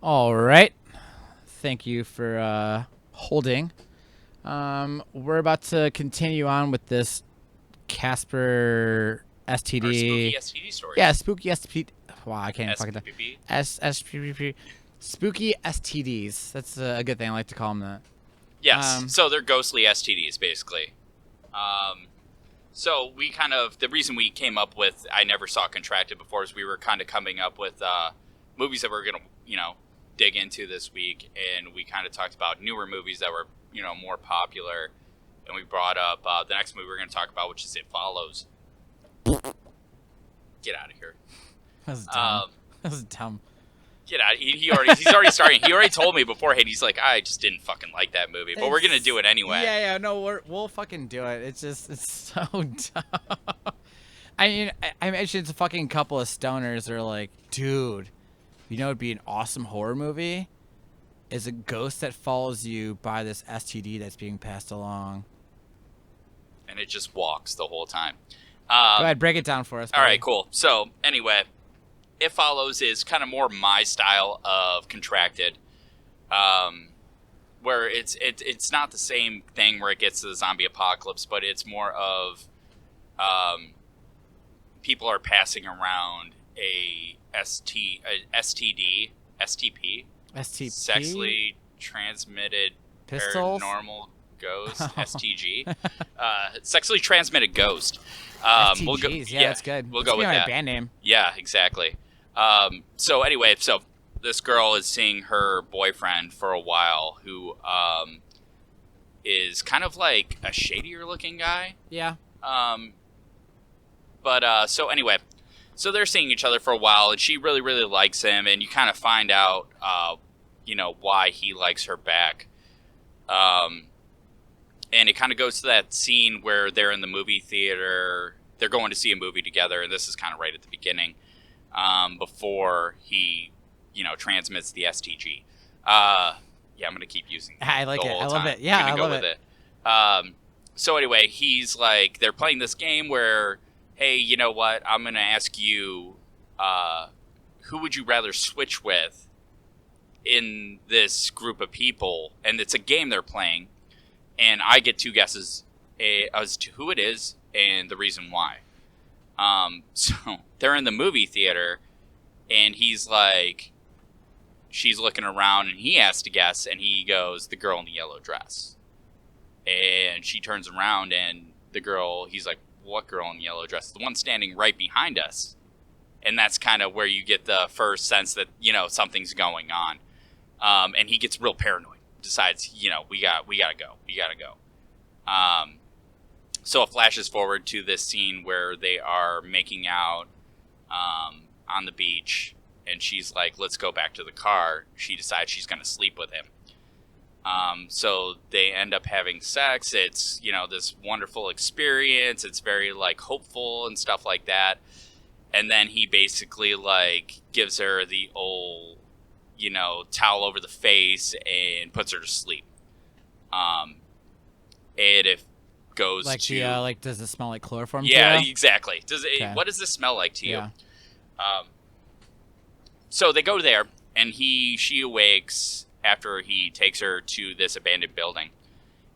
All right. Thank you for holding. We're about to continue on with this Casper Our spooky STD. STD stories. Yeah, spooky STD. Wow, I can't fucking SPP. SPP. Spooky STDs. That's a good thing. I like to call them that. Yes. So they're ghostly STDs, basically. So we the reason we came up with I Never Saw Contracted before is we were kind of coming up with movies that we're going to, dig into this week. And we kind of talked about newer movies that were, more popular. And we brought up the next movie we're going to talk about, which is It Follows. Get out of here. That was dumb. That was dumb. Get out. He's already starting. He already told me beforehand. He's like, I just didn't fucking like that movie, but we're gonna do it anyway. Yeah. No, we'll fucking do it. It's so dumb. I mean, I mentioned it's a fucking couple of stoners. They're like, dude, it'd be an awesome horror movie. Is a ghost that follows you by this STD that's being passed along, and it just walks the whole time. Go ahead, break it down for us. All right, cool. So anyway. It Follows is kind of more my style of Contracted, where it's not the same thing where it gets to the zombie apocalypse, but it's more of people are passing around a STD, STP, sexually transmitted Pistols? paranormal ghost, STG, sexually transmitted ghost. STGs, yeah, that's good. We'll go with that. Band name. Yeah, exactly. So anyway, this girl is seeing her boyfriend for a while, who is kind of like a shadier looking guy. Yeah. So anyway, so they're seeing each other for a while, and she really, really likes him, and you kind of find out, why he likes her back. And it kind of goes to that scene where they're in the movie theater. They're going to see a movie together, and this is kind of right at the beginning. Before he, transmits the STG. I'm going to keep using it. I like it. I love time. it. Yeah, I love it. So anyway, he's like, they're playing this game where, hey, you know what? I'm going to ask you, who would you rather switch with in this group of people? And it's a game they're playing. And I get two guesses as to who it is and the reason why. So they're in the movie theater, and he's like, she's looking around, and he has to guess, and he goes, the girl in the yellow dress. And she turns around, and he's like, what girl in the yellow dress? The one standing right behind us. And that's kind of where you get the first sense that, something's going on. And he gets real paranoid, decides, we gotta go. So it flashes forward to this scene where they are making out on the beach, and she's like, let's go back to the car. She decides she's going to sleep with him. So they end up having sex. It's, this wonderful experience. It's very, hopeful and stuff like that. And then he basically, gives her the old, towel over the face and puts her to sleep. And if goes to does it smell like chloroform? Yeah, to you? exactly. What does this smell like to you? So they go there, and she awakes after he takes her to this abandoned building,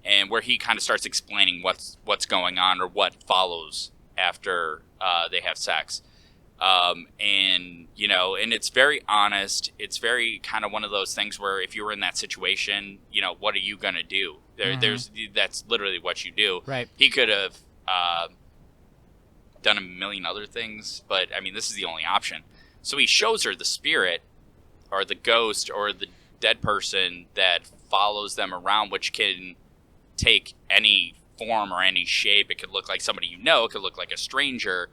and where he kind of starts explaining what's going on or what follows after they have sex. And it's very honest. It's very kind of one of those things where if you were in that situation, what are you going to do? That's literally what you do. Right. He could have done a million other things, but I mean, this is the only option. So he shows her the spirit or the ghost or the dead person that follows them around, which can take any form or any shape. It could look like somebody it could look like a stranger.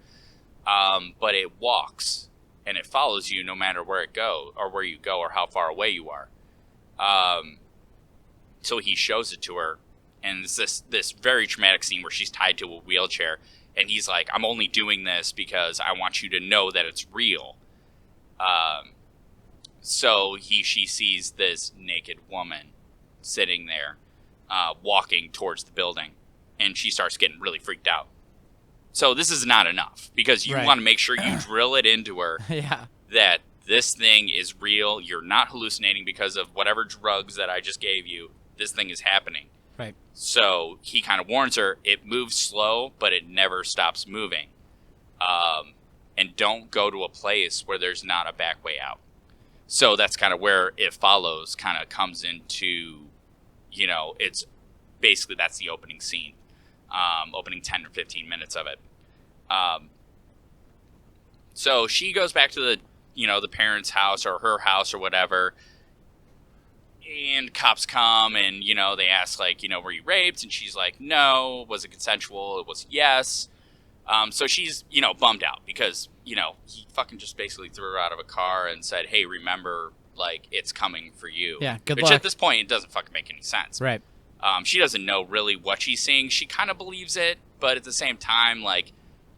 But it walks and it follows you no matter where you go or how far away you are. So he shows it to her, and it's this very traumatic scene where she's tied to a wheelchair, and he's like, I'm only doing this because I want you to know that it's real. So she sees this naked woman sitting there, walking towards the building, and she starts getting really freaked out. So this is not enough, because you want to make sure you drill it into her Yeah. that this thing is real. You're not hallucinating because of whatever drugs that I just gave you. This thing is happening. Right. So he kind of warns her, it moves slow, but it never stops moving. And don't go to a place where there's not a back way out. So that's kind of where It Follows kind of comes into, it's basically that's the opening scene. Opening 10 or 15 minutes of it. So she goes back to the parents' house or her house or whatever. And cops come and, they ask, like, were you raped? And she's like, no. Was it consensual? It was yes. So she's, bummed out because, he fucking just basically threw her out of a car and said, hey, remember, like, it's coming for you. Yeah, good Which luck. at this point, it doesn't fucking make any sense. Right. She doesn't know really what she's seeing. She kind of believes it, but at the same time, like,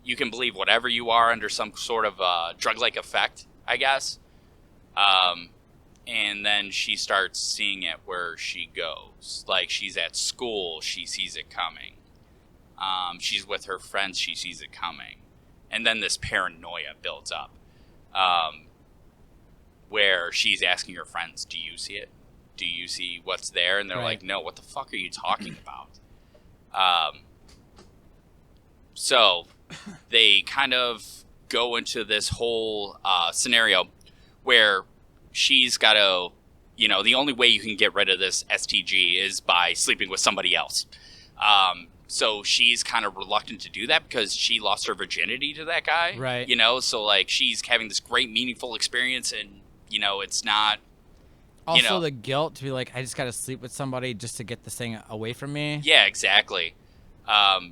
you can believe whatever you are under some sort of drug-like effect, I guess. And then she starts seeing it where she goes. Like, she's at school, she sees it coming. She's with her friends, she sees it coming. And then this paranoia builds up. Where she's asking her friends, do you see it? Do you see what's there? And they're like, no, what the fuck are you talking about? So they kind of go into this whole scenario where she's got to, the only way you can get rid of this STG is by sleeping with somebody else. So she's kind of reluctant to do that because she lost her virginity to that guy. Right. So like she's having this great meaningful experience and, it's not. Also the guilt to be like, I just got to sleep with somebody just to get this thing away from me. Yeah, exactly.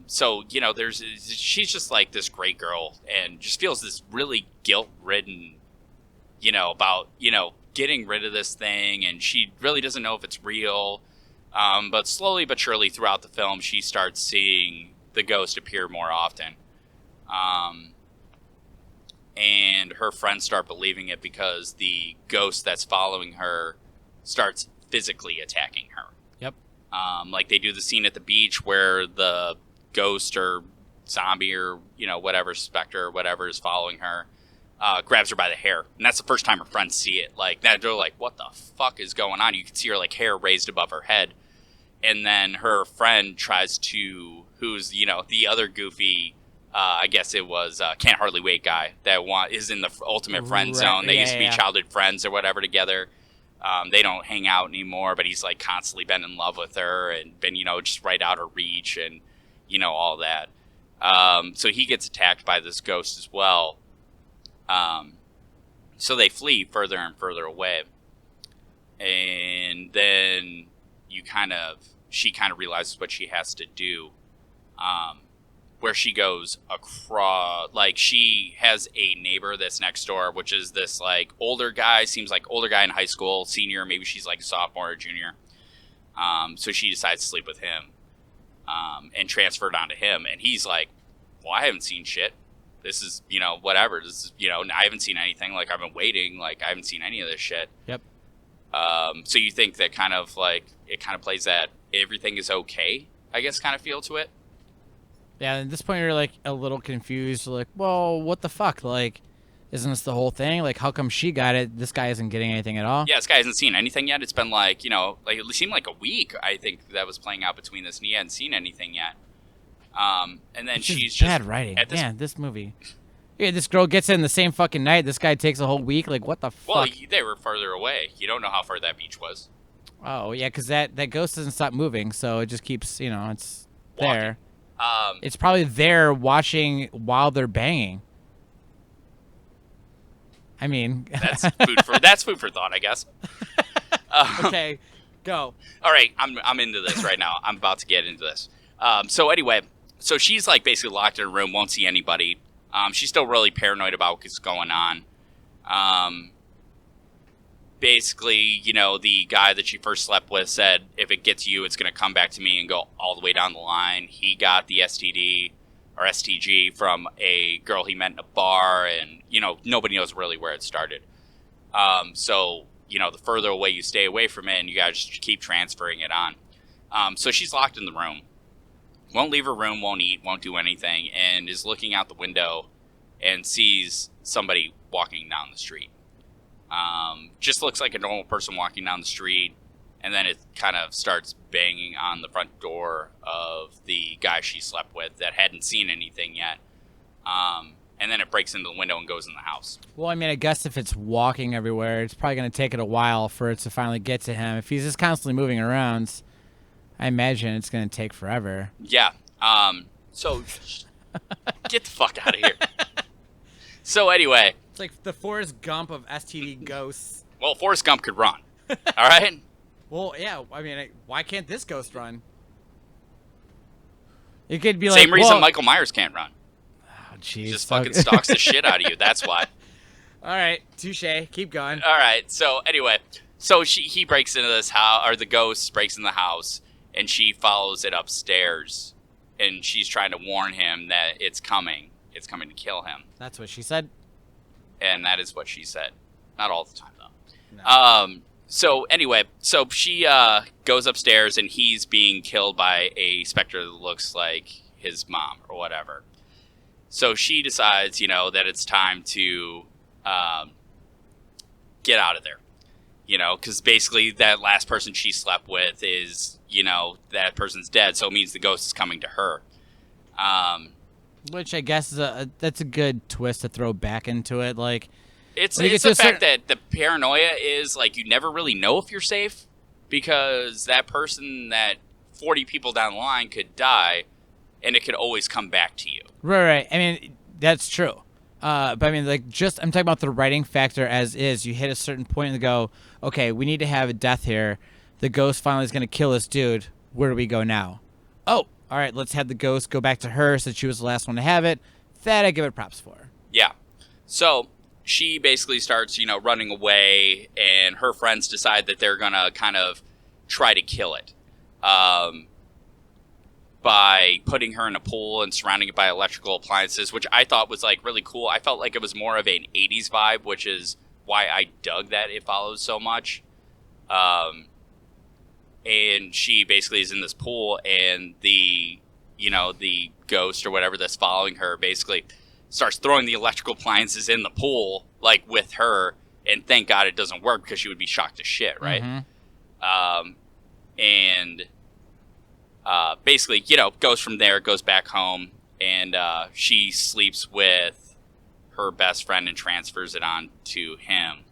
So, she's just like this great girl and just feels this really guilt-ridden, about, getting rid of this thing. And she really doesn't know if it's real. But slowly but surely throughout the film, she starts seeing the ghost appear more often. And her friends start believing it because the ghost that's following her starts physically attacking her. Yep. Like they do the scene at the beach where the ghost or zombie or, whatever, specter or whatever is following her, grabs her by the hair. And that's the first time her friends see it. Like, they're like, what the fuck is going on? You can see her, like, hair raised above her head. And then her friend tries to, who's, the other goofy, I guess it was Can't Hardly Wait guy that is in the ultimate friend zone. They used to be childhood friends or whatever together. They don't hang out anymore, but he's like constantly been in love with her and been, just right out of reach and, all that. So he gets attacked by this ghost as well. So they flee further and further away. And then she kind of realizes what she has to do. Where she goes across, like she has a neighbor that's next door, which is this like older guy, seems like older guy in high school, senior, maybe she's like a sophomore or junior. So she decides to sleep with him, and transferred onto him. And he's like, well, I haven't seen shit. This is, whatever. This is, I haven't seen anything. Like I've been waiting. Like I haven't seen any of this shit. Yep. So you think that kind of like, it kind of plays that everything is okay, I guess, kind of feel to it. Yeah, at this point you're like a little confused. You're like, well, what the fuck? Like, isn't this the whole thing? Like, how come she got it? This guy isn't getting anything at all? Yeah, this guy hasn't seen anything yet. It's been like, like it seemed like a week, I think, that was playing out between this, and he hadn't seen anything yet. And then she's just bad writing. Man, this movie. Yeah, this girl gets in the same fucking night. This guy takes a whole week. Like, what the fuck? Well, they were further away. You don't know how far that beach was. Oh, yeah, because that ghost doesn't stop moving, so it just keeps, it's walking. There. It's probably there watching while they're banging. I mean, that's food for thought, I guess. Okay, go. All right, I'm into this right now. I'm about to get into this. So anyway, so she's like basically locked in a room, won't see anybody. She's still really paranoid about what's going on. Basically, the guy that she first slept with said, if it gets you, it's going to come back to me and go all the way down the line. He got the STD or STG from a girl he met in a bar, and, nobody knows really where it started. So, the further away you stay away from it, and you got to just keep transferring it on. So she's locked in the room. Won't leave her room, won't eat, won't do anything, and is looking out the window and sees somebody walking down the street. Just looks like a normal person walking down the street, and then it kind of starts banging on the front door of the guy she slept with that hadn't seen anything yet. And then it breaks into the window and goes in the house. Well, I mean, I guess if it's walking everywhere, it's probably going to take it a while for it to finally get to him. If he's just constantly moving around, I imagine it's going to take forever. Yeah. So get the fuck out of here. So anyway. It's like the Forrest Gump of STD ghosts. Well, Forrest Gump could run. All right? Well, yeah. I mean, why can't this ghost run? It could be like... Same reason Michael Myers can't run. Oh, jeez. He just fucking stalks the shit out of you. That's why. All right. Touche. Keep going. All right. So anyway. So he breaks into this house, or the ghost breaks in the house, and she follows it upstairs. And she's trying to warn him that it's coming. It's coming to kill him. That's what she said? And that is what she said. Not all the time, though. No. So anyway, so she goes upstairs, and he's being killed by a specter that looks like his mom or whatever. So she decides, that it's time to get out of there. Because basically that last person she slept with is, that person's dead, so it means the ghost is coming to her. Which I guess is that's a good twist to throw back into it. Like, it's the fact that the paranoia is, like, you never really know if you're safe, because that person that 40 people down the line could die, and it could always come back to you. Right. I mean, that's true. But I mean, like, I'm talking about the writing factor as is. You hit a certain point and go, okay, we need to have a death here. The ghost finally is going to kill this dude. Where do we go now? Oh, all right, let's have the ghost go back to her since she was the last one to have it. That I give it props for. Yeah. So she basically starts, running away, and her friends decide that they're going to kind of try to kill it. By putting her in a pool and surrounding it by electrical appliances, which I thought was, like, really cool. I felt like it was more of an 80s vibe, which is why I dug that It Follows so much. And she basically is in this pool, and the ghost or whatever that's following her basically starts throwing the electrical appliances in the pool, like, with her, and thank God it doesn't work, because she would be shocked to shit, right? Mm-hmm. Basically, goes from there, goes back home, and she sleeps with her best friend and transfers it on to him,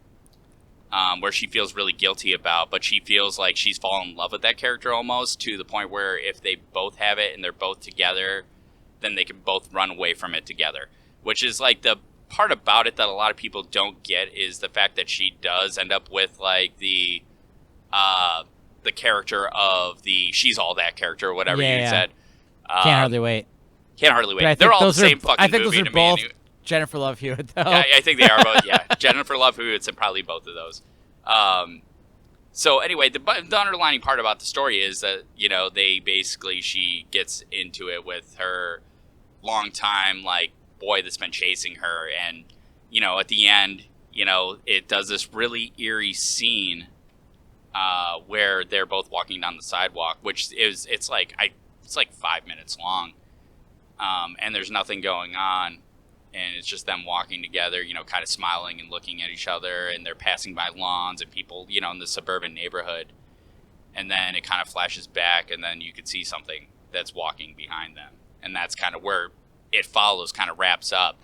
where she feels really guilty about, but she feels like she's fallen in love with that character almost, to the point where if they both have it and they're both together, then they can both run away from it together, which is, like, the part about it that a lot of people don't get, is the fact that she does end up with, like, the character of the She's All That character, or whatever you said. Can't hardly wait. Can't hardly wait. They're all the same fucking movie. I think those are to both me. Jennifer Love Hewitt, though. Yeah, I think they are both. Yeah, Jennifer Love Hewitt and probably both of those. So anyway, the underlining part about the story is that, she gets into it with her longtime, like, boy that's been chasing her, and, at the end, it does this really eerie scene where they're both walking down the sidewalk, which it's like 5 minutes long, and there's nothing going on, and it's just them walking together, kind of smiling and looking at each other, and they're passing by lawns and people, in the suburban neighborhood, and then it kind of flashes back, and then you could see something that's walking behind them, and that's kind of where It Follows kind of wraps up.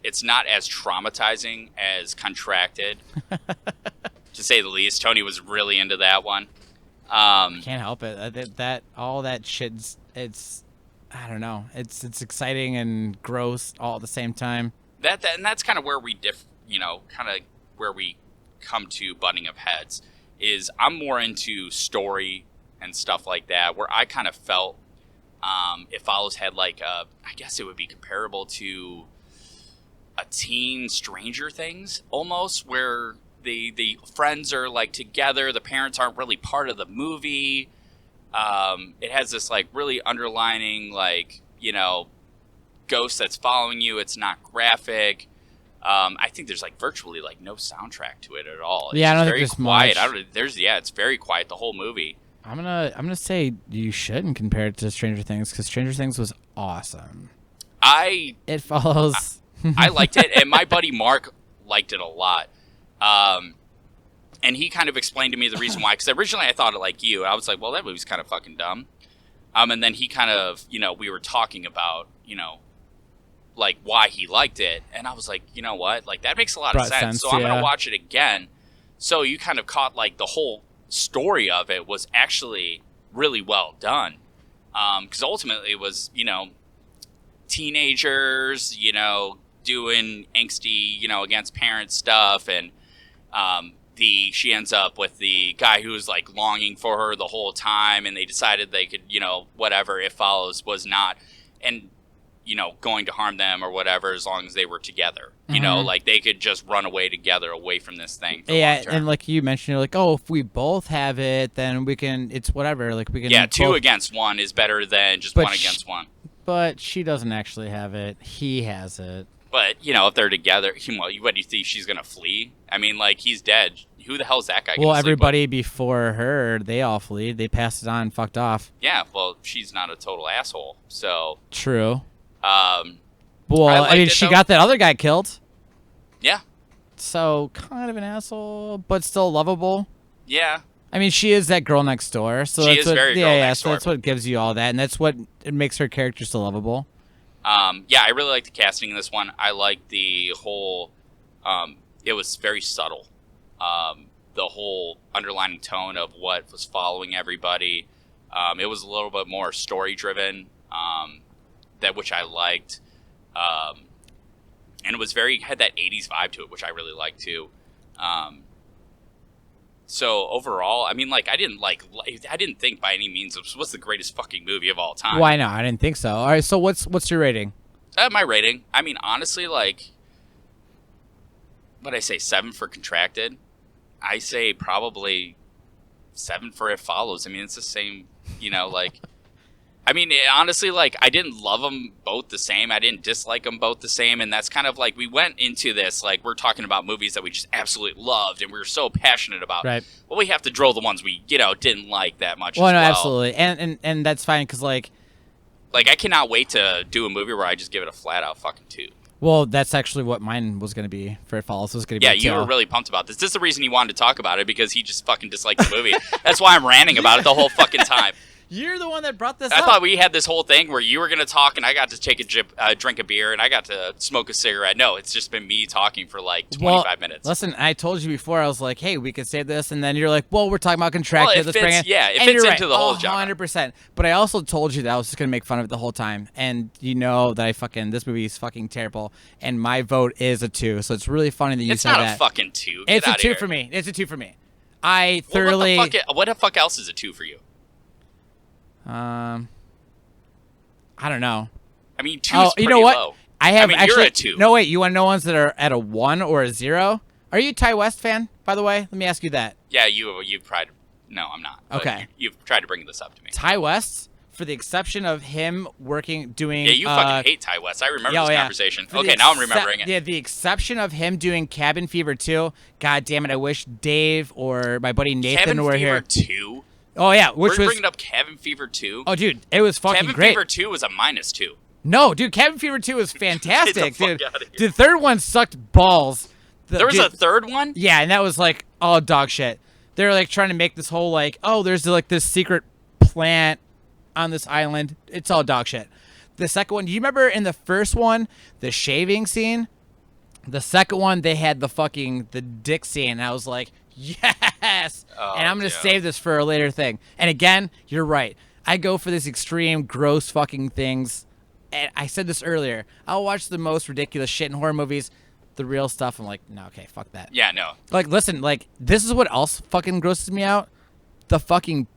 It's not as traumatizing as Contracted, to say the least. Tony was really into that one. Can't help it. That all that shit's, it's, I don't know. It's exciting and gross all at the same time. And that's kind of where we where we come to butting of heads. Is I'm more into story and stuff like that, where I kind of felt It Follows had, like, I guess it would be comparable to a teen Stranger Things almost, where the friends are, like, together, the parents aren't really part of the movie. It has this, like, really underlining, like, ghost that's following you. It's not graphic. I think there's, like, virtually, like, no soundtrack to it at all. It's I don't think very there's quiet. much. It's very quiet the whole movie. I'm gonna say you shouldn't compare it to Stranger Things, because Stranger Things was awesome. It Follows. I liked it, and my buddy Mark liked it a lot. And he kind of explained to me the reason why, because originally I thought it like you. I was like, well, that movie's kind of fucking dumb. And then he kind of, we were talking about, like why he liked it. And I was like, you know what? Like that makes a lot of sense. So I'm going to watch it again. So you kind of caught like the whole story of it was actually really well done. Because ultimately it was, teenagers, doing angsty, against parents stuff. And she ends up with the guy who's like longing for her the whole time. And they decided they could, whatever It Follows was not. And, going to harm them or whatever as long as they were together. Like they could just run away together away from this thing. Yeah, and like you mentioned, you're like, oh, if we both have it, then we can, it's whatever. Like we can. Yeah, two against one is better than just one against one. But she doesn't actually have it. He has it. But, if they're together, what do you think she's going to flee? I mean, like, he's dead. Who the hell's that guy going to sleep everybody with? Before her, they all flee. They passed it on and fucked off. Yeah, well, she's not a total asshole, so. True. Well, I mean, she got that other guy killed. Yeah. So, kind of an asshole, but still lovable. Yeah. I mean, she is that girl next door. So she is very girl next door. So that's what gives you all that, and that's what it makes her character so lovable. Yeah, I really like the casting in this one. I like the whole, it was very subtle. The whole underlining tone of what was following everybody. It was a little bit more story-driven, which I liked. And it was had that 80s vibe to it, which I really liked too. So overall, I mean, like, I didn't think by any means this was the greatest fucking movie of all time. Why not? I didn't think so. All right, so what's your rating? My rating, I mean, honestly, like, what'd I say, 7 for Contracted? I say probably 7 for It Follows. I mean, it's the same, like, I mean, honestly, like, I didn't love them both the same. I didn't dislike them both the same. And that's kind of like, we went into this, like, we're talking about movies that we just absolutely loved and we were so passionate about. Right. Well, we have to drill the ones we, didn't like that much. Well, no, absolutely. And that's fine because, like, I cannot wait to do a movie where I just give it a flat out fucking 2. Well, that's actually what mine was going to be for It Follows. Was going to be you were really pumped about this. This is the reason you wanted to talk about it, because he just fucking disliked the movie. That's why I'm ranting about it the whole fucking time. You're the one that brought this up. I thought we had this whole thing where you were going to talk and I got to take a drink of beer and I got to smoke a cigarette. No, it's just been me talking for like 25 minutes. Listen, I told you before, I was like, hey, we could save this. And then you're like, well, we're talking about Contracted. Well, it fits into the whole genre. 100%. But I also told you that I was just going to make fun of it the whole time. And you know that this movie is fucking terrible. And my vote is a 2. So it's really funny that you said that. It's not a fucking 2. It's a 2 for me. It's a 2 for me. I thoroughly... What the fuck else is a 2 for you? I don't know. I mean, 2 is pretty low. You're a 2. No, wait. You want to know ones that are at a 1 or a 0? Are you a Ty West fan, by the way? Let me ask you that. Yeah, you've tried. No, I'm not. Okay. You've tried to bring this up to me. Ty West, for the exception of him doing... Yeah, you fucking hate Ty West. I remember this conversation. Okay, now I'm remembering it. Yeah, the exception of him doing Cabin Fever 2. God damn it, I wish Dave or my buddy Nathan were here. Cabin Fever 2? Oh, yeah. We're bringing up Cabin Fever 2? Oh, dude, it was fucking great. Cabin Fever 2 was a -2. No, dude, Cabin Fever 2 was fantastic, dude. The third one sucked balls. There was a third one? Yeah, and that was like all dog shit. They were like trying to make this whole like, oh, there's like this secret plant on this island. It's all dog shit. The second one, do you remember in the first one, the shaving scene? The second one, they had the dick scene, and I was like, yes! And I'm going to save this for a later thing. And again, you're right. I go for this extreme, gross fucking things. And I said this earlier. I'll watch the most ridiculous shit in horror movies. The real stuff, I'm like, no, okay, fuck that. Yeah, no. Like, listen, like, this is what else fucking grosses me out. The fucking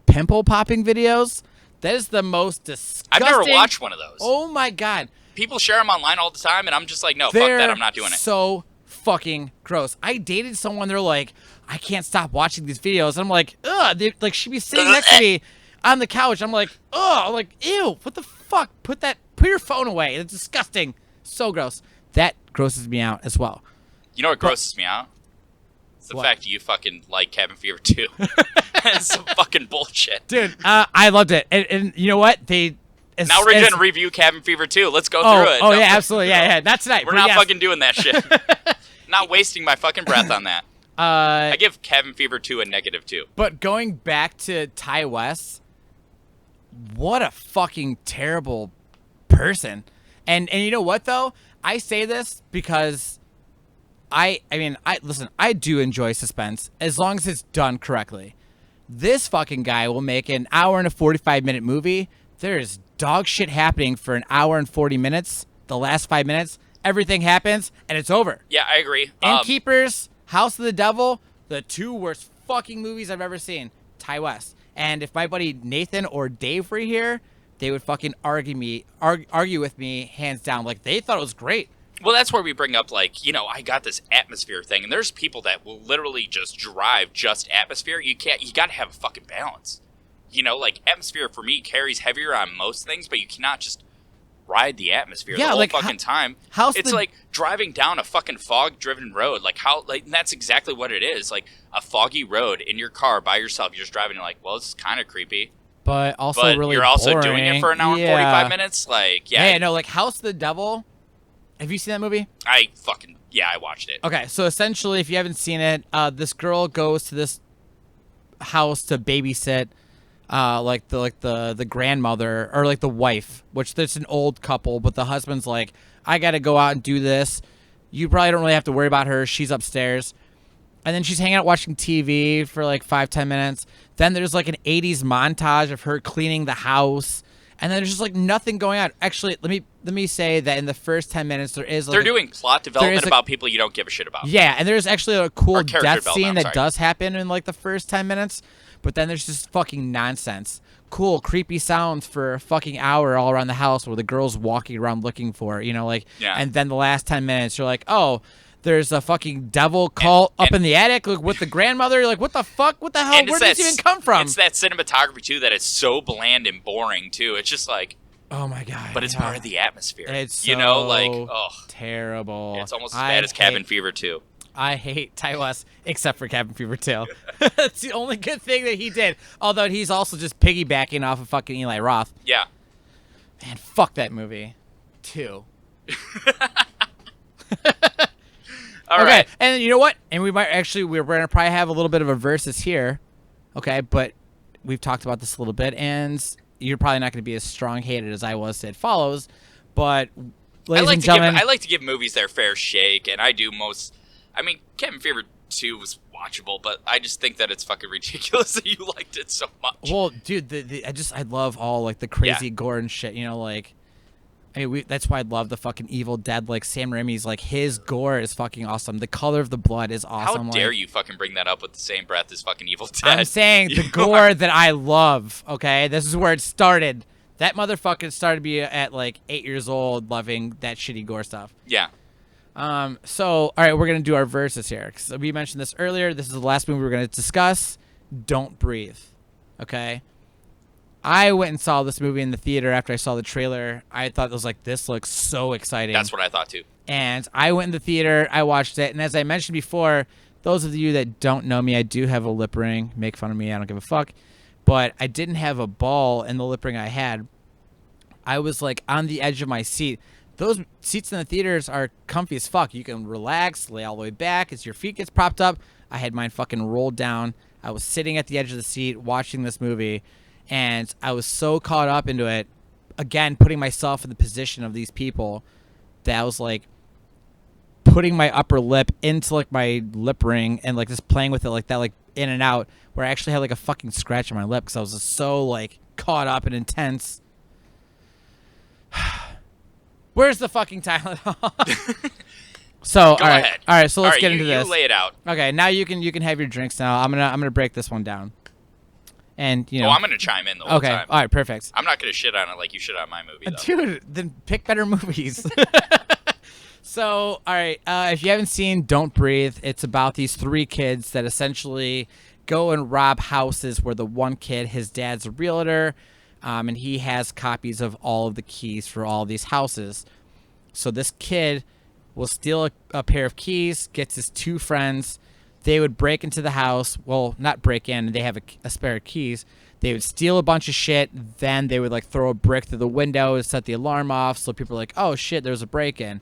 pimple popping videos. That is the most disgusting. I've never watched one of those. Oh, my God. People share them online all the time, and I'm just like, no, fuck that, I'm not doing it. So fucking gross. I dated someone, they're like, I can't stop watching these videos. And I'm like, ugh. She'd be sitting next to me on the couch. I'm like, ugh. I'm like, ew, what the fuck? Put your phone away. It's disgusting. So gross. That grosses me out as well. You know what grosses me out? It's the fact that you fucking like Cabin Fever 2. It's some fucking bullshit. Dude, I loved it. And you know what? Now we're going to review Cabin Fever 2. Let's go through it. Oh, yeah, absolutely. Yeah. Not tonight. We're not fucking doing that shit. Not wasting my fucking breath on that. I give Cabin Fever 2 a -2. But going back to Ty West, what a fucking terrible person. And you know what though? I say this because I listen, I do enjoy suspense as long as it's done correctly. This fucking guy will make an hour and a 45-minute movie. There is dog shit happening for an hour and 40 minutes. The last 5 minutes, everything happens and it's over. Yeah, I agree. Innkeepers, House of the Devil, the 2 worst fucking movies I've ever seen. Ty West. And if my buddy Nathan or Dave were here, they would fucking argue with me hands down. Like, they thought it was great. Well, that's where we bring up, like, I got this atmosphere thing, and there's people that will literally just drive just atmosphere. You got to have a fucking balance. Like, atmosphere for me carries heavier on most things, but you cannot just ride the atmosphere the whole fucking time. It's like driving down a fucking fog-driven road. And that's exactly what it is. Like, a foggy road in your car by yourself. You're just driving, you're like, well, this is kind of creepy. But also really you're also boring. doing it for an hour and 45 minutes? Like, yeah. Yeah, no, like, House of the Devil. Have you seen that movie? I watched it. Okay, so essentially, if you haven't seen it, this girl goes to this house to babysit, the grandmother or like the wife, which there's an old couple, but the husband's like, I got to go out and do this. You probably don't really have to worry about her. She's upstairs. And then she's hanging out watching TV for like 5-10 minutes. Then there's like an 80s montage of her cleaning the house. And then there's just like nothing going on. Actually, let me say that in the first 10 minutes there is they're doing plot development about people you don't give a shit about. Yeah, and there's actually a cool death scene that does happen in like the first 10 minutes, but then there's just fucking nonsense. Cool, creepy sounds for a fucking hour all around the house where the girl's walking around looking for it, and then the last 10 minutes you're like, "Oh, there's a fucking devil cult up in the attic with the grandmother." You're like, what the fuck? What the hell? Where did this even come from? It's that cinematography, too, that is so bland and boring, too. It's just like... Oh, my God. But it's part of the atmosphere. It's so terrible. It's almost as I bad as Cabin Fever 2. I hate Ty West, except for Cabin Fever 2. That's the only good thing that he did. Although he's also just piggybacking off of fucking Eli Roth. Yeah. Man, fuck that movie. 2. All right. And you know what? And we're going to probably have a little bit of a versus here. Okay, but we've talked about this a little bit, and you're probably not going to be as strong-hated as I was to It Follows, but ladies and gentlemen... I like to give movies their fair shake, and I do most... I mean, Cabin Fever 2 was watchable, but I just think that it's fucking ridiculous that you liked it so much. Well, dude, I love all, like, the crazy gore and shit, like... I mean, that's why I love the fucking Evil Dead. Like, Sam Raimi's, like, his gore is fucking awesome. The color of the blood is awesome. How dare you fucking bring that up with the same breath as fucking Evil Dead? I'm saying the gore that I love, okay? This is where it started. That motherfucker started me at, like, 8 years old loving that shitty gore stuff. Yeah. So, all right, we're going to do our verses here. 'Cause we mentioned this earlier. This is the last movie we're going to discuss. Don't Breathe, okay? I went and saw this movie in the theater after I saw the trailer. I thought it was like, this looks so exciting. That's what I thought too. And I went in the theater, I watched it, and as I mentioned before, those of you that don't know me, I do have a lip ring. Make fun of me, I don't give a fuck. But I didn't have a ball in the lip ring I had. I was like on the edge of my seat. Those seats in the theaters are comfy as fuck. You can relax, lay all the way back as your feet gets propped up. I had mine fucking rolled down. I was sitting at the edge of the seat watching this movie. And I was so caught up into it, again, putting myself in the position of these people, that I was like putting my upper lip into like my lip ring and like just playing with it like that, like in and out, where I actually had like a fucking scratch on my lip because I was just so like caught up and intense. Where's the fucking Tylenol? So all right, so let's get into this. You lay it out. Okay, now you can have your drinks now. I'm gonna break this one down. And I'm gonna chime in the whole time. All right, perfect. I'm not gonna shit on it like you shit on my movie, though. Dude, then pick better movies. So, all right, if you haven't seen Don't Breathe, it's about these 3 kids that essentially go and rob houses where the one kid, his dad's a realtor, and he has copies of all of the keys for all of these houses. So this kid will steal a pair of keys, gets his 2 friends. They would break into the house. Well, not break in. They have a spare keys. They would steal a bunch of shit. Then they would like throw a brick through the window and set the alarm off. So people are like, oh shit, there's a break-in.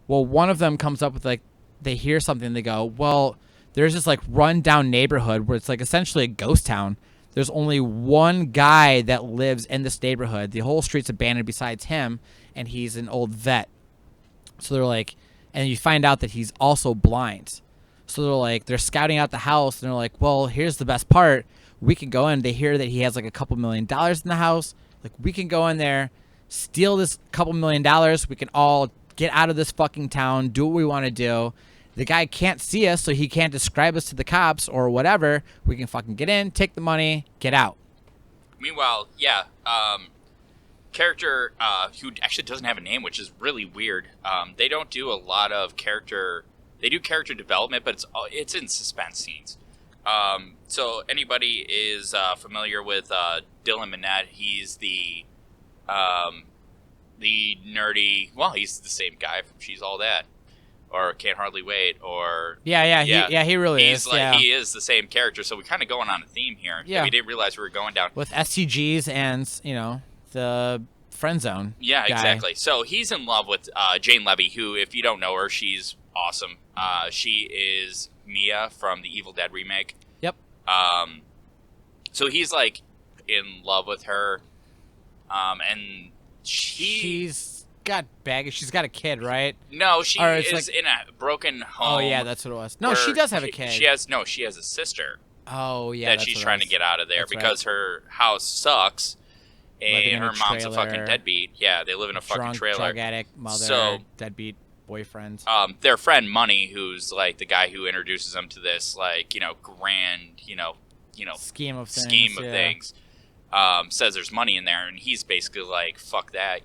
Well, one of them comes up with like, they hear something. They go, well, there's this like run down neighborhood where it's like essentially a ghost town. There's only one guy that lives in this neighborhood. The whole street's abandoned besides him, and he's an old vet. So they're like, and you find out that he's also blind. So they're like, they're scouting out the house, and they're like, well, here's the best part. We can go in. They hear that he has like a couple $1 million in the house. Like, we can go in there, steal this couple $1 million. We can all get out of this fucking town, do what we want to do. The guy can't see us, so he can't describe us to the cops or whatever. We can fucking get in, take the money, get out. Meanwhile, character who actually doesn't have a name, which is really weird. They don't do a lot of character. They do character development, but it's in suspense scenes. So anybody is familiar with Dylan Minnette? He's the nerdy. Well, he's the same guy from She's All That, or Can't Hardly Wait, or he really is. He is the same character. So we're kind of going on a theme here. Yeah, we didn't realize we were going down with STGs and the friend zone. Yeah, guy. Exactly. So he's in love with Jane Levy, who, if you don't know her, she's awesome. She is Mia from the Evil Dead remake. Yep. So he's like in love with her, and she's got baggage. She's got a kid, right? No, she is in a broken home. Oh yeah, that's what it was. No, she does have a kid. She has a sister. Oh yeah, that she's trying to get out of there because her house sucks, and her mom's a fucking deadbeat. Yeah, they live in a fucking trailer. Drug addict mother, deadbeat boyfriend. Their friend Money, who's like the guy who introduces them to this grand scheme of things, says there's money in there, and he's basically like, fuck that,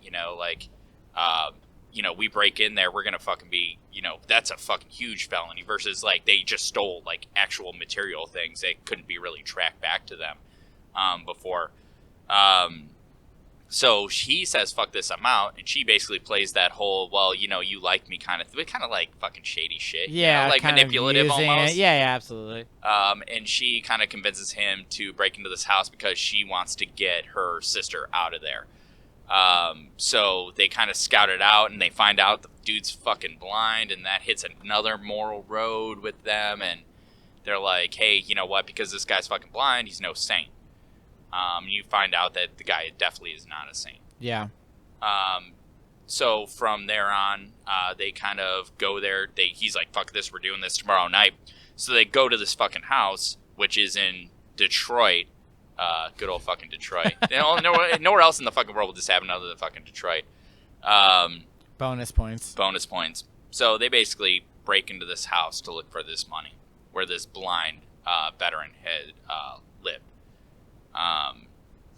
we break in there, we're gonna fucking be, that's a fucking huge felony, versus like they just stole like actual material things that couldn't be really tracked back to them before. So he says, fuck this, I'm out. And she basically plays that whole, well, you like me kind of like fucking shady shit. Yeah. Like manipulative almost. Yeah, absolutely. And she kind of convinces him to break into this house because she wants to get her sister out of there. So they kind of scout it out, and they find out the dude's fucking blind, and that hits another moral road with them. And they're like, hey, you know what? Because this guy's fucking blind, he's no saint. You find out that the guy definitely is not a saint. Yeah. So from there on, they kind of go there. He's like, fuck this, we're doing this tomorrow night. So they go to this fucking house, which is in Detroit. Good old fucking Detroit. Nowhere else in the fucking world will this happen other than fucking Detroit. Bonus points. So they basically break into this house to look for this money, where this blind veteran had lived.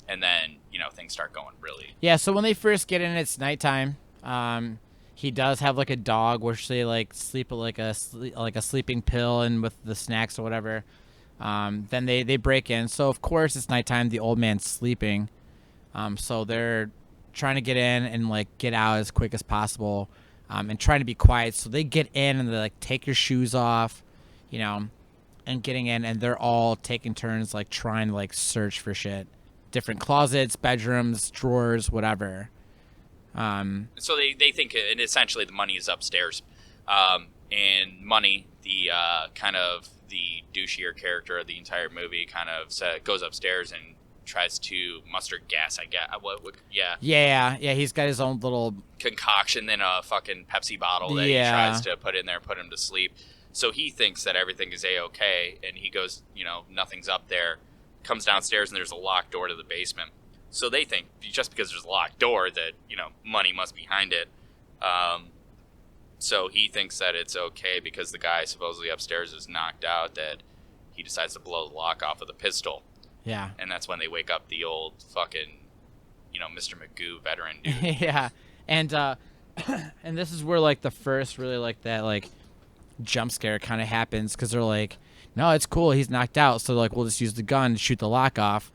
And then, things start going really. Yeah, so when they first get in, it's nighttime. He does have like a dog, which they like sleep like a sleeping pill and with the snacks or whatever. Then they break in. So of course it's nighttime. The old man's sleeping. So they're trying to get in and like get out as quick as possible. And trying to be quiet. So they get in and they like take your shoes off, and getting in, and they're all taking turns like trying to like search for shit. Different closets, bedrooms, drawers, whatever. So they think, and essentially the money is upstairs. And Money, the kind of the douchier character of the entire movie, kind of goes upstairs and tries to muster gas, I guess. Yeah, he's got his own little concoction in a fucking Pepsi bottle that he tries to put in there, put him to sleep. So he thinks that everything is A-okay, and he goes, nothing's up there, comes downstairs, and there's a locked door to the basement. So they think, just because there's a locked door, that, money must be behind it. So he thinks that it's okay because the guy supposedly upstairs is knocked out, that he decides to blow the lock off with a pistol. Yeah. And that's when they wake up the old fucking, Mr. Magoo veteran dude. Yeah. And and this is where, like, the first really, like, that, like, jump scare kind of happens, because they're like, no, it's cool, he's knocked out, so like we'll just use the gun to shoot the lock off.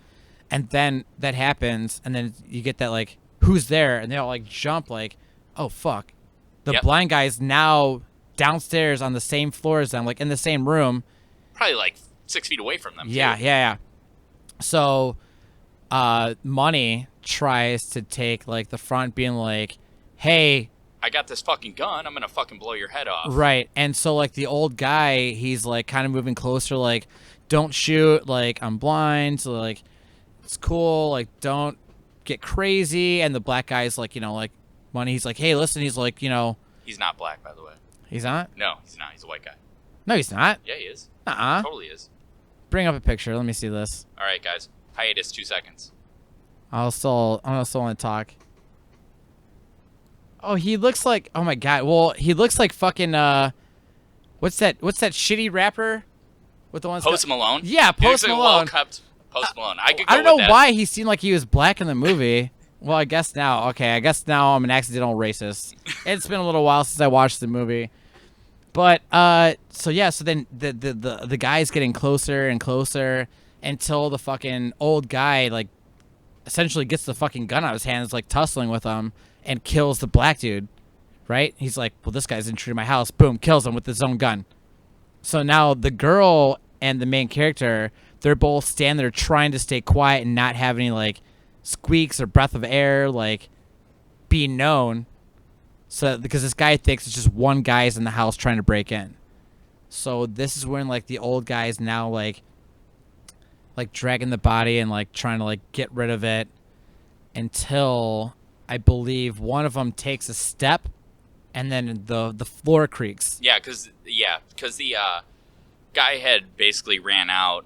And then that happens, and then you get that like, who's there? And they all like jump like, oh fuck, the blind guy's now downstairs on the same floor as them, like in the same room, probably like 6 feet away from them. Yeah. So Money tries to take like the front, being like, hey, I got this fucking gun. I'm gonna fucking blow your head off. Right. And so like the old guy, he's like kind of moving closer, like, don't shoot, like I'm blind, so like it's cool, like don't get crazy. And the black guy's like, you know, like when he's like, hey, listen, he's like, you know, He's not black, by the way. he's not? No, he's not. He's a white guy. No, he's not. Yeah, he is. Totally is. Bring up a picture. Let me see this. All right, guys. Hiatus 2 seconds. I still want to talk. Oh, he looks like, oh my god. Well, he looks like fucking what's that shitty rapper with the ones Post Malone? Yeah, Post Malone. Well-kept Post Malone. I could go I don't know with that. why he seemed like he was black in the movie. Well, I guess now. Okay, I guess now I'm an accidental racist. It's been a little while since I watched the movie. But so yeah, so then the guy's getting closer and closer until the fucking old guy like essentially gets the fucking gun out of his hands, like tussling with him, and kills the black dude. Right? He's like, well, this guy's intruded my house. Boom, kills him with his own gun. So now the girl and the main character, they're both standing there trying to stay quiet and not have any like squeaks or breath of air like being known. So because this guy thinks it's just one guy's in the house trying to break in. So this is when like the old guy is now like dragging the body and like trying to like get rid of it until I believe one of them takes a step and then the floor creaks. Yeah, because the guy had basically ran out.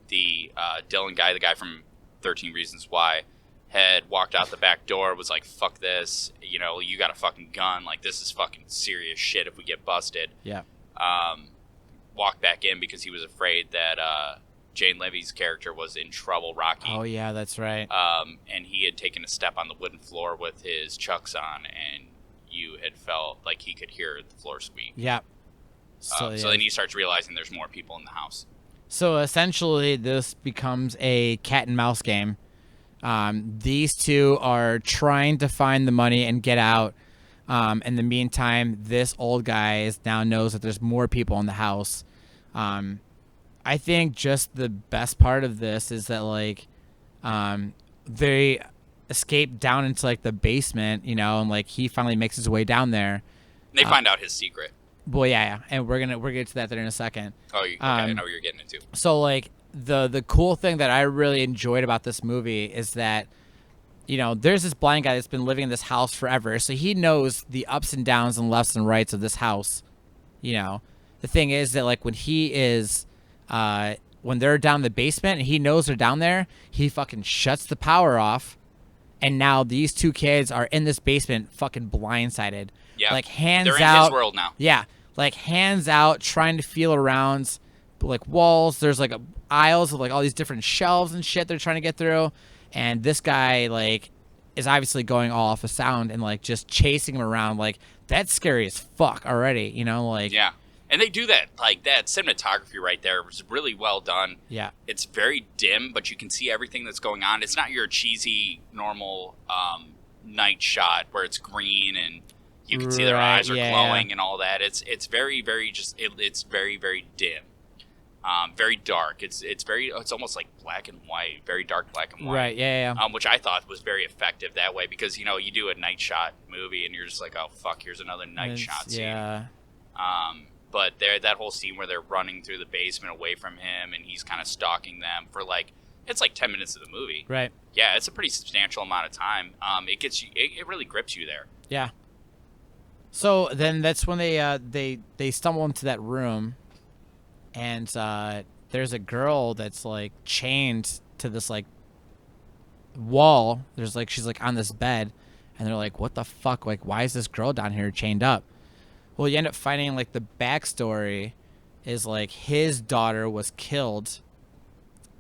The Dylan guy, the guy from 13 Reasons Why, had walked out the back door, was like, fuck this, you know, you got a fucking gun, like, this is fucking serious shit if we get busted. Yeah. Walked back in because he was afraid that Jane Levy's character was in trouble, Rocky. Oh, yeah, that's right. And he had taken a step on the wooden floor with his chucks on, and you had felt like he could hear the floor squeak. Yeah. So then he starts realizing there's more people in the house. So essentially, this becomes a cat and mouse game. These two are trying to find the money and get out. In the meantime, this old guy now knows that there's more people in the house. I think just the best part of this is that like they escape down into like the basement, you know, and like he finally makes his way down there. They find out his secret. Well, yeah, and we're gonna get to that there in a second. Oh, okay, I know what you're getting into. So like the cool thing that I really enjoyed about this movie is that, you know, there's this blind guy that's been living in this house forever, so he knows the ups and downs and lefts and rights of this house. You know, the thing is that like when he is when they're down in the basement and he knows they're down there, he fucking shuts the power off, and now these two kids are in this basement fucking blindsided. Yeah, like hands they're out. in his world now. Yeah, like hands out, trying to feel around like walls. There's like aisles of like all these different shelves and shit they're trying to get through, and this guy like is obviously going all off of sound and like just chasing him around. Like that's scary as fuck already, you know? Like yeah, and they do that. Like that cinematography right there was really well done. Yeah, it's very dim, but you can see everything that's going on. It's not your cheesy normal night shot where it's green and you can see their eyes are glowing and all that. It's very very it's very very dim, very dark. It's almost like black and white, very dark black and white. Right. Yeah. Which I thought was very effective that way because you know you do a night shot movie and you're just like, oh fuck, here's another night shot scene. Yeah. But that whole scene where they're running through the basement away from him and he's kind of stalking them for like it's like 10 minutes of the movie. Right. Yeah, it's a pretty substantial amount of time. It gets you. It really grips you there. Yeah. So then that's when they stumble into that room, and there's a girl that's like chained to this like wall. There's like she's like on this bed, and they're like, "What the fuck? Like, why is this girl down here chained up?" Well, you end up finding like the backstory is like his daughter was killed.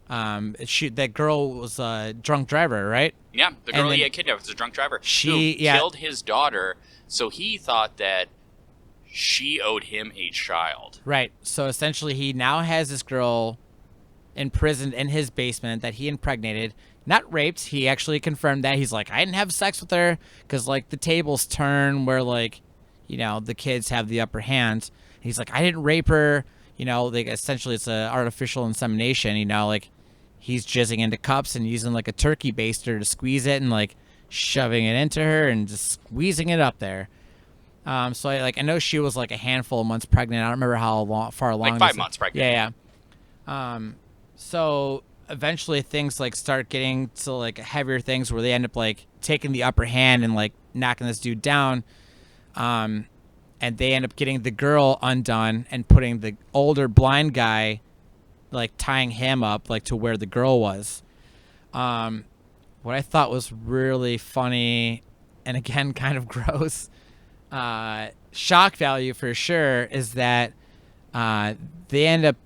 That girl was a drunk driver, right? Yeah, the girl he had kidnapped was a drunk driver. Who killed his daughter. So he thought that she owed him a child. Right. So essentially he now has this girl imprisoned in his basement that he impregnated. Not raped. He actually confirmed that. He's like, I didn't have sex with her because, like, the tables turn where, like, you know, the kids have the upper hand. He's like, I didn't rape her. You know, like, essentially it's an artificial insemination, you know, like, he's jizzing into cups and using, like, a turkey baster to squeeze it and, like, shoving it into her and just squeezing it up there. So I know she was like a handful of months pregnant. I don't remember far along. Like 5 months pregnant. Yeah, yeah. So eventually things like start getting to like heavier things where they end up like taking the upper hand and like knocking this dude down. And they end up getting the girl undone and putting the older blind guy, like tying him up like to where the girl was. What I thought was really funny and again kind of gross, shock value for sure, is that they end up,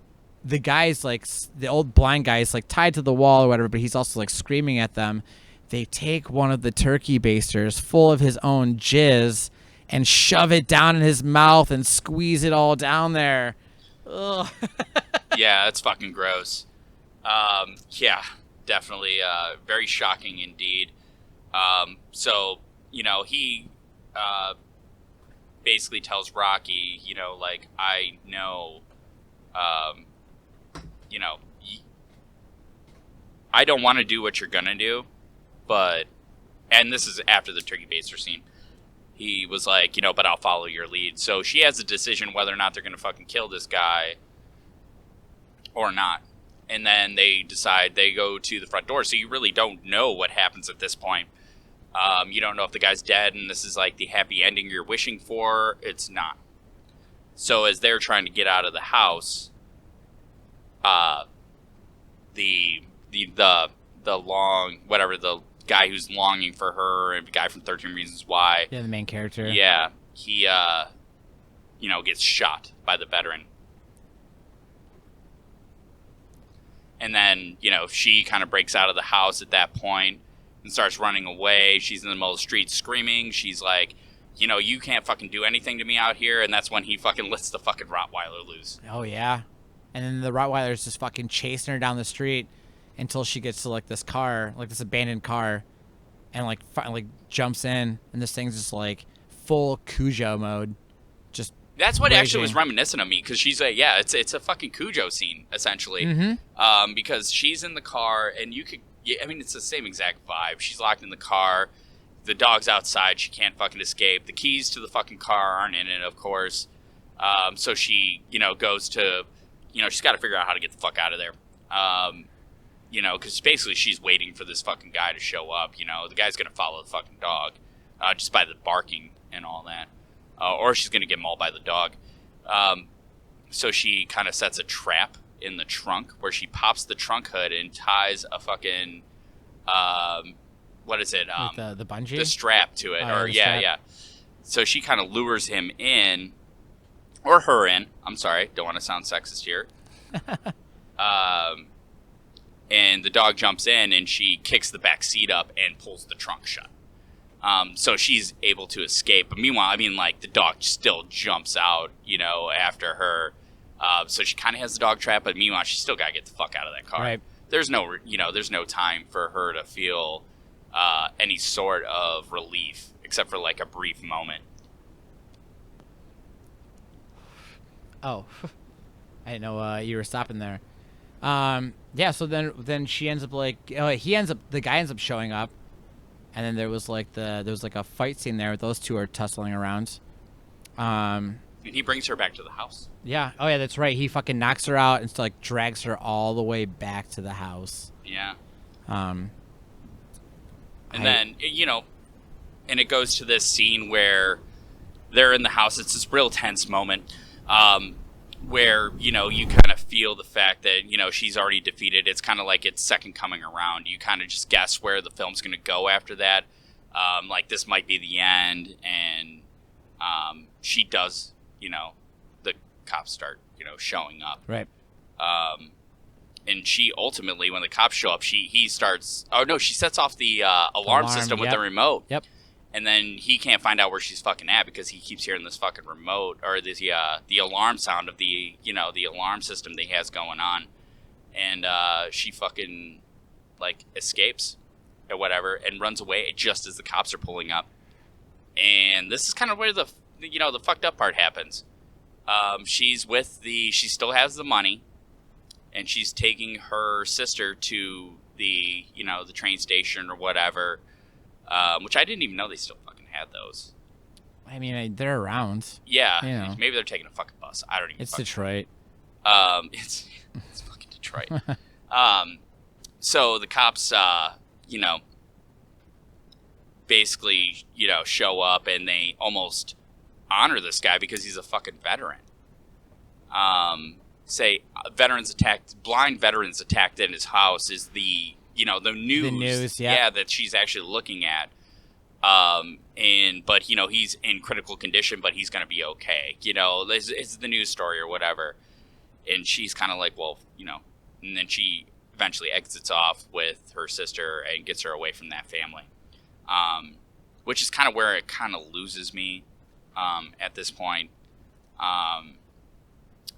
the guy's like, the old blind guy is like tied to the wall or whatever, but he's also like screaming at them. They take one of the turkey basters full of his own jizz and shove it down in his mouth and squeeze it all down there. Ugh. Yeah, it's fucking gross. Yeah, definitely very shocking indeed. So, he basically tells Rocky, like, I know, I don't want to do what you're going to do, but, and this is after the turkey baster scene, he was like, but I'll follow your lead. So she has a decision whether or not they're going to fucking kill this guy or not. And then they decide they go to the front door. So you really don't know what happens at this point. You don't know if the guy's dead and this is like the happy ending you're wishing for. It's not. So as they're trying to get out of the house, the guy who's longing for her, and the guy from 13 Reasons Why. Yeah, the main character. Yeah, he, gets shot by the veteran. And then, she kind of breaks out of the house at that point and starts running away. She's in the middle of the street screaming. She's like, you can't fucking do anything to me out here. And that's when he fucking lets the fucking Rottweiler loose. Oh, yeah. And then the Rottweiler's just fucking chasing her down the street until she gets to, like, this car, like, this abandoned car, and, like, finally jumps in, and this thing's just, like, full Cujo mode. Just That's what raging. actually was reminiscent of me, because she's like, yeah, it's a fucking Cujo scene, essentially. Mm-hmm. Because she's in the car, and it's the same exact vibe. She's locked in the car, the dog's outside, she can't fucking escape. The keys to the fucking car aren't in it, of course. So she, goes to, she's got to figure out how to get the fuck out of there. Because basically she's waiting for this fucking guy to show up. The guy's going to follow the fucking dog just by the barking and all that. Or she's going to get mauled by the dog. So she kind of sets a trap in the trunk where she pops the trunk hood and ties a fucking, what is it? With the bungee? The strap to it. Strap. Yeah. So she kind of lures him in, or her in. I'm sorry. Don't want to sound sexist here. And the dog jumps in, and she kicks the back seat up and pulls the trunk shut. So she's able to escape. But meanwhile, the dog still jumps out, after her. So she kind of has the dog trap, but meanwhile, she's still got to get the fuck out of that car. Right. There's no time for her to feel any sort of relief, except for like a brief moment. Oh, I didn't know you were stopping there. Yeah, so then she ends up the guy ends up showing up, and then there was like a fight scene there. Those two are tussling around. And he brings her back to the house. Yeah. Oh yeah, that's right. He fucking knocks her out and like drags her all the way back to the house. Yeah. And then and it goes to this scene where they're in the house. It's this real tense moment. Where, you kind of feel the fact that, she's already defeated. It's kind of like it's second coming around. You kind of just guess where the film's going to go after that. Like, this might be the end. And she does, the cops start, showing up. Right. And she ultimately, when the cops show up, she sets off the alarm system with the remote. Yep. And then he can't find out where she's fucking at because he keeps hearing this fucking remote or the alarm sound of the alarm system that he has going on. And she fucking like escapes or whatever and runs away just as the cops are pulling up. And this is kind of where the fucked up part happens. She still has the money, and she's taking her sister to the train station or whatever. Which I didn't even know they still fucking had those. I mean, they're around. Yeah, You know. maybe they're taking a fucking bus. I don't even. It's fucking Detroit. It's fucking Detroit. So the cops, you know, basically, you know, show up and they almost honor this guy because he's a fucking veteran. Say blind veterans attacked in his house is the, you know, the news. The news, yeah, that she's actually looking at. But you know, he's in critical condition, but he's going to be okay. You know, it's the news story or whatever. And she's kind of like, well, you know, and then she eventually exits off with her sister and gets her away from that family. Which is kind of where it kind of loses me, at this point.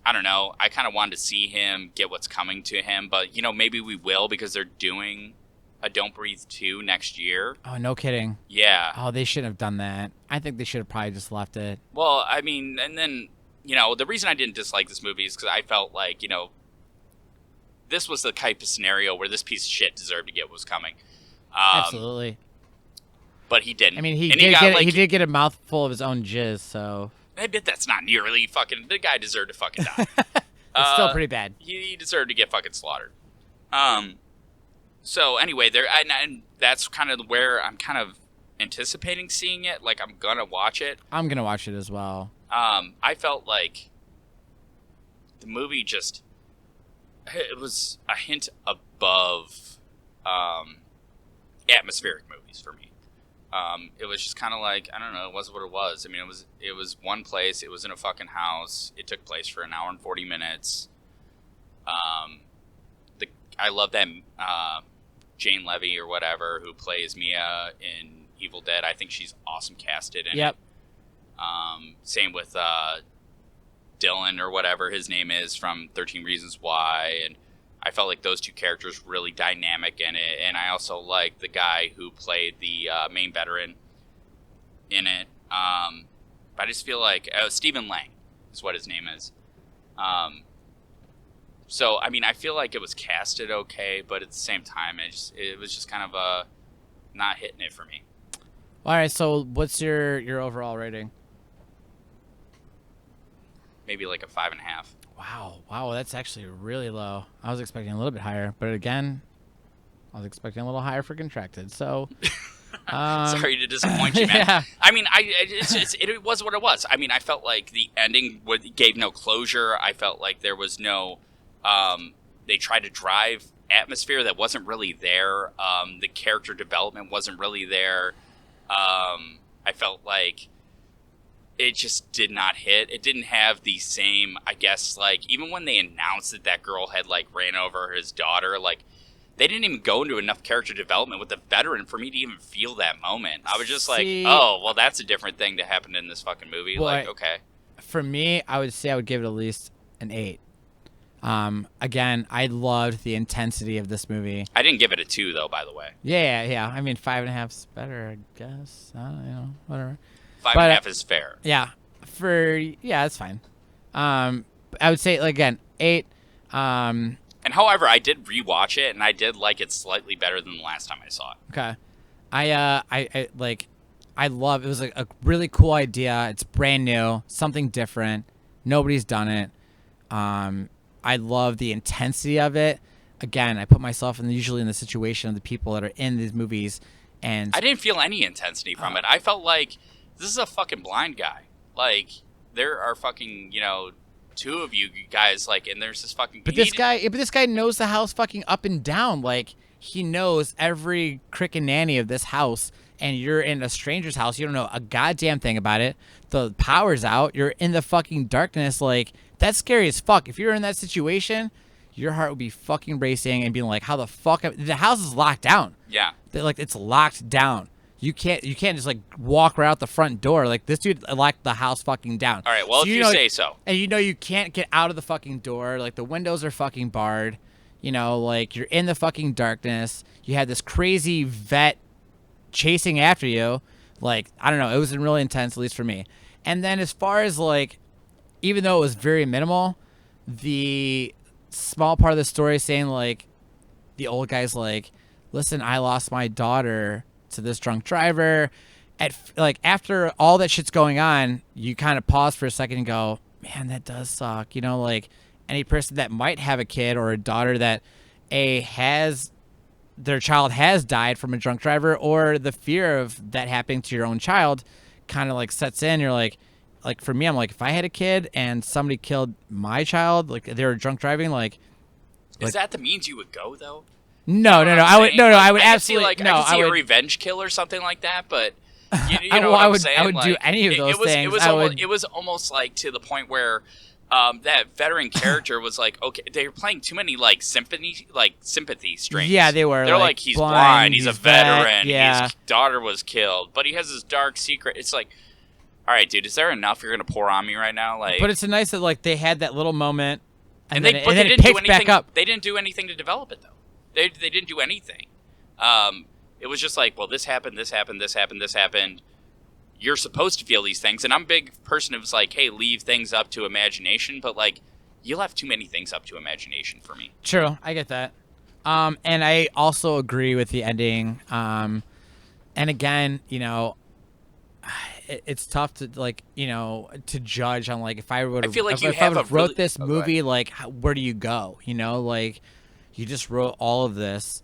I don't know. I kind of wanted to see him get what's coming to him, but, you know, maybe we will because they're doing a Don't Breathe 2 next year. Oh, no kidding. Yeah. Oh, they shouldn't have done that. I think they should have probably just left it. Well, I mean, and then, you know, the reason I didn't dislike this movie is because I felt like, you know, this was the type of scenario where this piece of shit deserved to get what was coming. Absolutely. But he didn't. I mean, he did get a mouthful of his own jizz, so... I bet that's not nearly fucking... The guy deserved to fucking die. It's still pretty bad. He deserved to get fucking slaughtered. So anyway, and that's kind of where I'm kind of anticipating seeing it. Like, I'm gonna watch it. I'm gonna watch it as well. I felt like the movie just... It was a hint above atmospheric movies for me. It was just kind of like, I don't know, it was what it was. I mean, it was one place, it was in a fucking house, it took place for an hour and 40 minutes. I love that Jane Levy or whatever, who plays Mia in Evil Dead. I think she's awesome casted in it. Same with Dylan or whatever his name is from 13 Reasons Why, and I felt like those two characters were really dynamic in it, and I also like the guy who played the main veteran in it. But I just feel like Stephen Lang is what his name is. So I mean, I feel like it was casted okay, but at the same time, it was just kind of not hitting it for me. All right, so what's your overall rating? Maybe like a 5.5. Wow, that's actually really low. I was expecting a little bit higher, but again, I was expecting a little higher for Contracted. So, sorry to disappoint you, man. Yeah. I mean, it was what it was. I mean, I felt like the ending gave no closure. I felt like there was no. They tried to drive atmosphere that wasn't really there. The character development wasn't really there. I felt like it just did not hit. It didn't have the same, I guess, like, even when they announced that girl had, like, ran over his daughter, like, they didn't even go into enough character development with the veteran for me to even feel that moment. I was just like, oh, well, that's a different thing that happened in this fucking movie. Well, like, okay. For me, I would say I would give it at least an 8. Again, I loved the intensity of this movie. I didn't give it a 2, though, by the way. Yeah. I mean, 5.5's better, I guess. I don't know, whatever. 5.5 is fair. Yeah, that's fine. I would say, again, 8. And however, I did rewatch it, and I did like it slightly better than the last time I saw it. Okay. I love it. Was a really cool idea. It's brand new, something different. Nobody's done it. I love the intensity of it. Again, I put myself usually in the situation of the people that are in these movies, and I didn't feel any intensity from it. I felt like this is a fucking blind guy. Like, there are fucking, you know, 2 of you guys, like, and there's this fucking... But this guy knows the house fucking up and down. Like, he knows every crick and nanny of this house, and you're in a stranger's house. You don't know a goddamn thing about it. The power's out. You're in the fucking darkness. Like, that's scary as fuck. If you're in that situation, your heart would be fucking racing and being like, how the fuck... The house is locked down. Yeah. Like, it's locked down. You can't just, like, walk right out the front door. Like, this dude locked the house fucking down. All right, well, so if you say so. And you can't get out of the fucking door. Like, the windows are fucking barred. You know, like, you're in the fucking darkness. You had this crazy vet chasing after you. Like, I don't know. It was really intense, at least for me. And then as far as, like, even though it was very minimal, the small part of the story saying, like, the old guy's like, listen, I lost my daughter to this drunk driver, like after all that shit's going on, you kind of pause for a second and go, man, that does suck. You know, like any person that might have a kid or a daughter that has their child has died from a drunk driver, or the fear of that happening to your own child kind of like sets in. You're like for me, I'm like, if I had a kid and somebody killed my child, like they were drunk driving, like is that the means you would go though? No. I would I would absolutely I could see a revenge kill or something like that, but you know what I'm saying? I would do any of those things. It was almost like to the point where that veteran character was like, okay, they were playing too many like sympathy strings. Yeah, they were. They're like he's blind, he's a veteran, yeah. His daughter was killed, but he has this dark secret. It's like, all right, dude, is there enough you're gonna pour on me right now? Like, but it's nice that like they had that little moment, and they then didn't it do picks anything. back up. They didn't do anything to develop it though. They didn't do anything. It was just like, well, this happened. You're supposed to feel these things, and I'm a big person who was like, hey, leave things up to imagination, but like you left too many things up to imagination for me. True, I get that. And I also agree with the ending. And again, you know, it's tough to like, you know, to judge on like if I would have wrote this movie, like where do you go? You know, like you just wrote all of this.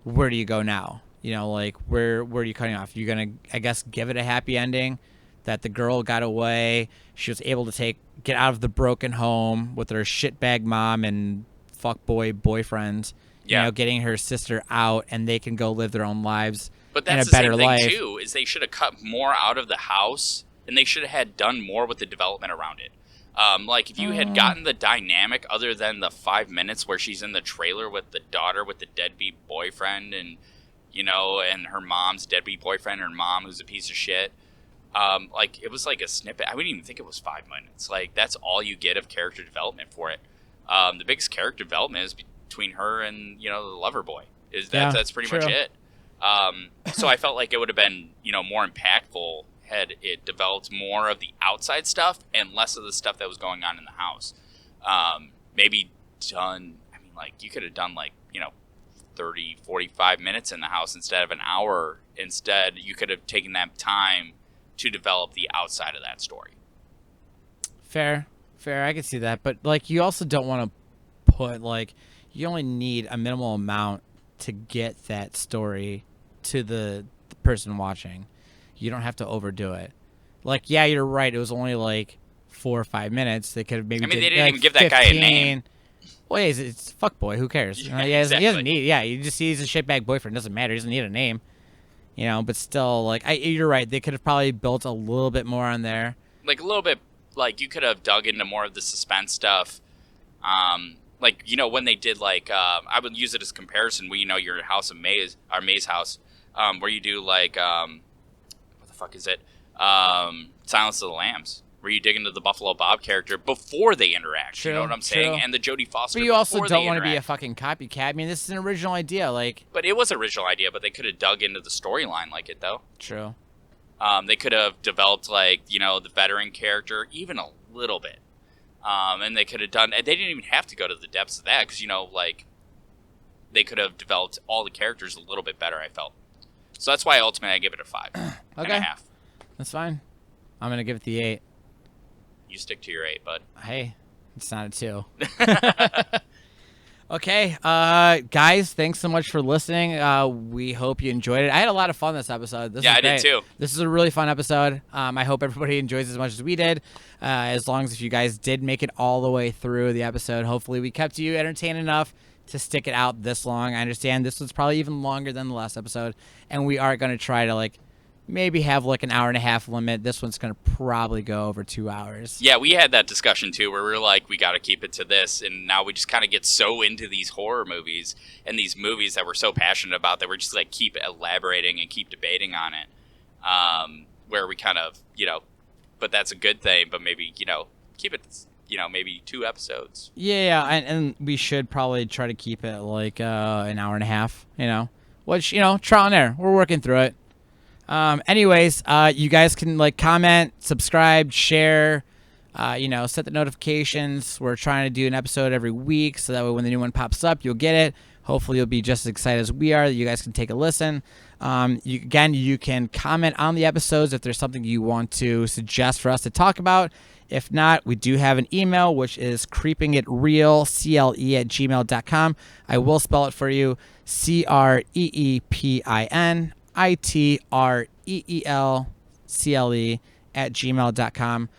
Where do you go now? You know, like where are you cutting off? You're gonna, I guess, give it a happy ending that the girl got away. She was able to get out of the broken home with her shitbag mom and fuckboy boyfriend. Yeah. You know, getting her sister out, and they can go live their own lives. But that's a better the same life. thing too. Is they should have cut more out of the house, and they should have had done more with the development around it. Like if you had gotten the dynamic other than the 5 minutes where she's in the trailer with the daughter with the deadbeat boyfriend, and you know, and her mom's deadbeat boyfriend, her mom who's a piece of shit. Like it was like a snippet. I wouldn't even think it was 5 minutes. Like that's all you get of character development for it. The biggest character development is between her and, you know, the lover boy. That's pretty much it. So I felt like it would have been, you know, more impactful had it developed more of the outside stuff and less of the stuff that was going on in the house. Maybe done, I mean, like you could have done like, you know, 30, 45 minutes in the house instead of an hour. Instead, you could have taken that time to develop the outside of that story. Fair. I can see that. But, like, you also don't want to put, like, you only need a minimal amount to get that story to the person watching. You don't have to overdo it. Like, yeah, you're right. It was only, like, 4 or 5 minutes. They could have maybe they didn't like even give 15. that guy a name. Well, yeah, it's fuckboy. Who cares? Yeah, he exactly. doesn't need. Yeah, you just see he's a shitbag boyfriend. Doesn't matter. He doesn't need a name. You know, but still, like, you're right. They could have probably built a little bit more on there. Like a little bit. Like you could have dug into more of the suspense stuff. Like, you know, when they did like I would use it as comparison. Where, you know, your House of Maze, our Maze house, where you do like what the fuck is it? Silence of the Lambs. Where you dig into the Buffalo Bob character before they interact. True, you know what I'm saying? true. And the Jodie Foster. But you also before don't they want to be a interact. fucking copycat. I mean, this is an original idea. Like, But it was an original idea, but they could have dug into the storyline like it, though. true. They could have developed, like, you know, the veteran character even a little bit. And they could have done... They didn't even have to go to the depths of that, because, you know, like, they could have developed all the characters a little bit better, I felt. So that's why ultimately I give it a 5 and a half. That's fine. I'm going to give it the 8. You stick to your 8, bud. Hey, it's not a 2. Okay, guys, thanks so much for listening. We hope you enjoyed it. I had a lot of fun this episode. This was I great. did too. This is a really fun episode. I hope everybody enjoys as much as we did. As long as if you guys did make it all the way through the episode, hopefully we kept you entertained enough to stick it out this long. I understand this was probably even longer than the last episode, and we are going to try to, like, maybe have like an hour and a half limit. This one's going to probably go over 2 hours. Yeah, we had that discussion too, where we were like, we got to keep it to this, and now we just kind of get so into these horror movies and these movies that we're so passionate about that we're just like keep elaborating and keep debating on it. Where we kind of, you know, but that's a good thing. But maybe, you know, keep it, you know, maybe 2 episodes. Yeah, and we should probably try to keep it like an hour and a half. You know, which, you know, trial and error. We're working through it. Anyways, you guys can like comment, subscribe, share, you know, set the notifications. We're trying to do an episode every week so that way when the new one pops up, you'll get it. Hopefully you'll be just as excited as we are that you guys can take a listen. You can comment on the episodes if there's something you want to suggest for us to talk about. If not, we do have an email, which is creepingitreal@gmail.com. I will spell it for you, creepinitreelcle@gmail.com.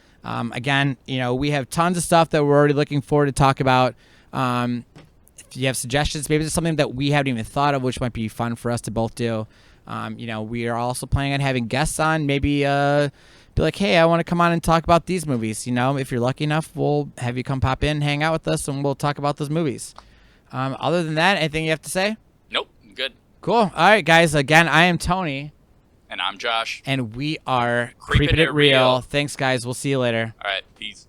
Again, we have tons of stuff that we're already looking forward to talk about. If you have suggestions, maybe there's something that we haven't even thought of, which might be fun for us to both do. We are also planning on having guests on. Maybe be like, hey, I want to come on and talk about these movies. If you're lucky enough, we'll have you come pop in, hang out with us, and we'll talk about those movies. Other than that, anything you have to say? Nope, I'm good. Cool. All right, guys. Again, I am Tony. And I'm Josh. And we are Creepin' It Real. Real. Thanks, guys. We'll see you later. All right, peace.